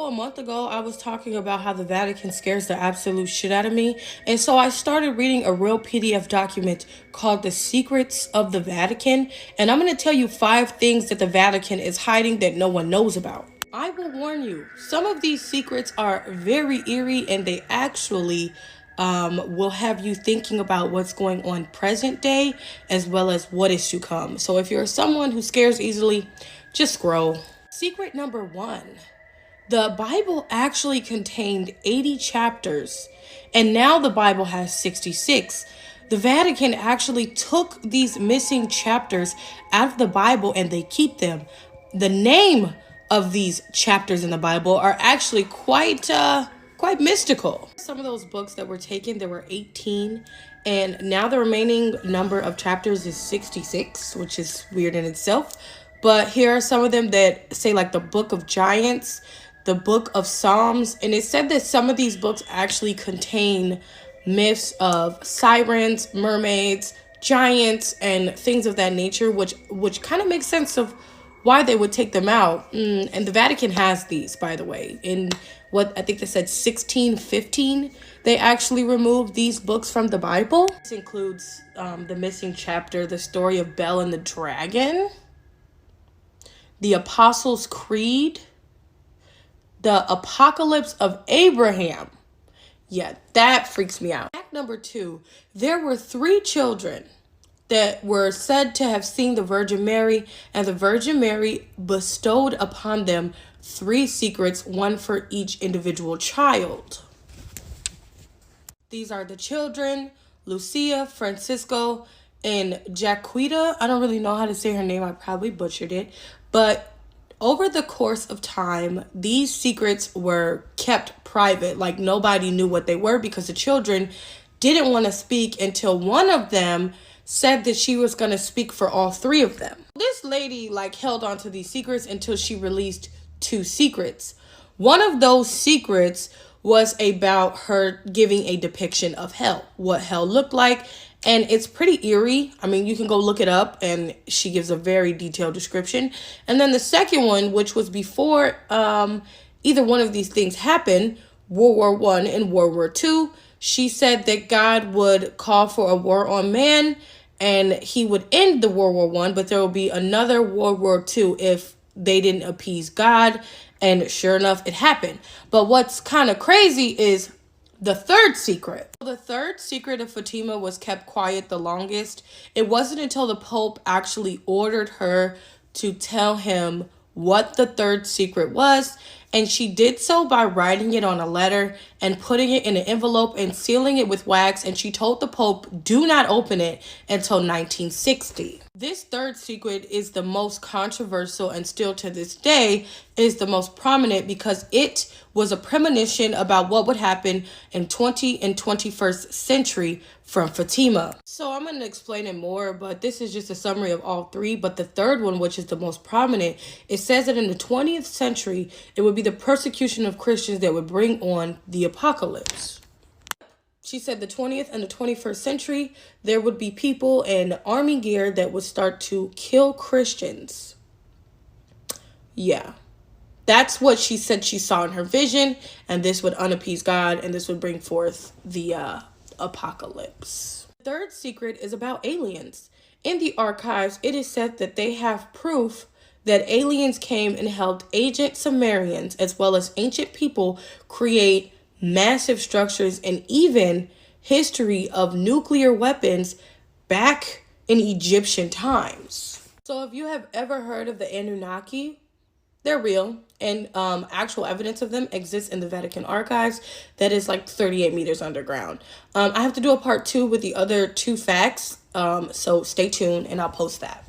So a month ago, I was talking about how the Vatican scares the absolute shit out of me. And so I started reading a real PDF document called The Secrets of the Vatican. And I'm going to tell you 5 things that the Vatican is hiding that no one knows about. I will warn you, some of these secrets are very eerie and they actually will have you thinking about what's going on present day as well as what is to come. So if you're someone who scares easily, just scroll. Secret number 1. The Bible actually contained 80 chapters, and now the Bible has 66. The Vatican actually took these missing chapters out of the Bible and they keep them. The name of these chapters in the Bible are actually quite mystical. Some of those books that were taken, there were 18, and now the remaining number of chapters is 66, which is weird in itself. But here are some of them that say, like, the Book of Giants, the Book of Psalms, and it said that some of these books actually contain myths of sirens, mermaids, giants, and things of that nature, which kind of makes sense of why they would take them out. And the Vatican has these, by the way. In what I think they said 1615, they actually removed these books from the Bible. This includes the missing chapter, the story of Bel and the Dragon, the Apostles' Creed, the Apocalypse of Abraham. Yeah, that freaks me out. Fact number 2, there were 3 children that were said to have seen the Virgin Mary, and the Virgin Mary bestowed upon them 3 secrets, one for each individual child. These are the children, Lucia, Francisco, and Jaquita. I don't really know how to say her name. I probably butchered it. But over the course of time, these secrets were kept private. Like, nobody knew what they were because the children didn't want to speak until one of them said that she was going to speak for all 3 of them. This lady, like, held on to these secrets until she released 2 secrets. One of those secrets was about her giving a depiction of hell, what hell looked like. And it's pretty eerie. I mean, you can go look it up, and she gives a very detailed description. And then the second one, which was before either one of these things happened, World War I and World War II, she said that God would call for a war on man, and he would end the World War I, but there will be another World War II if they didn't appease God. And sure enough, it happened. But what's kind of crazy is the third secret. The third secret of Fatima was kept quiet the longest. It wasn't until the Pope actually ordered her to tell him what the third secret was. And she did so by writing it on a letter and putting it in an envelope and sealing it with wax. And she told the Pope, do not open it until 1960. This third secret is the most controversial and still to this day is the most prominent because it was a premonition about what would happen in 20th and 21st century from Fatima. So I'm going to explain it more, but this is just a summary of all 3. But the third one, which is the most prominent, it says that in the 20th century, it would be the persecution of Christians that would bring on the apocalypse. She said the 20th and the 21st century, there would be people in army gear that would start to kill Christians. Yeah. That's what she said she saw in her vision, and this would unappease God, and this would bring forth the apocalypse. The third secret is about aliens. In the archives, it is said that they have proof that aliens came and helped ancient Sumerians, as well as ancient people, create massive structures and even history of nuclear weapons back in Egyptian times. So if you have ever heard of the Anunnaki, they're real, and actual evidence of them exists in the Vatican archives that is like 38 meters underground. I have to do a part 2 with the other 2 facts, so stay tuned and I'll post that.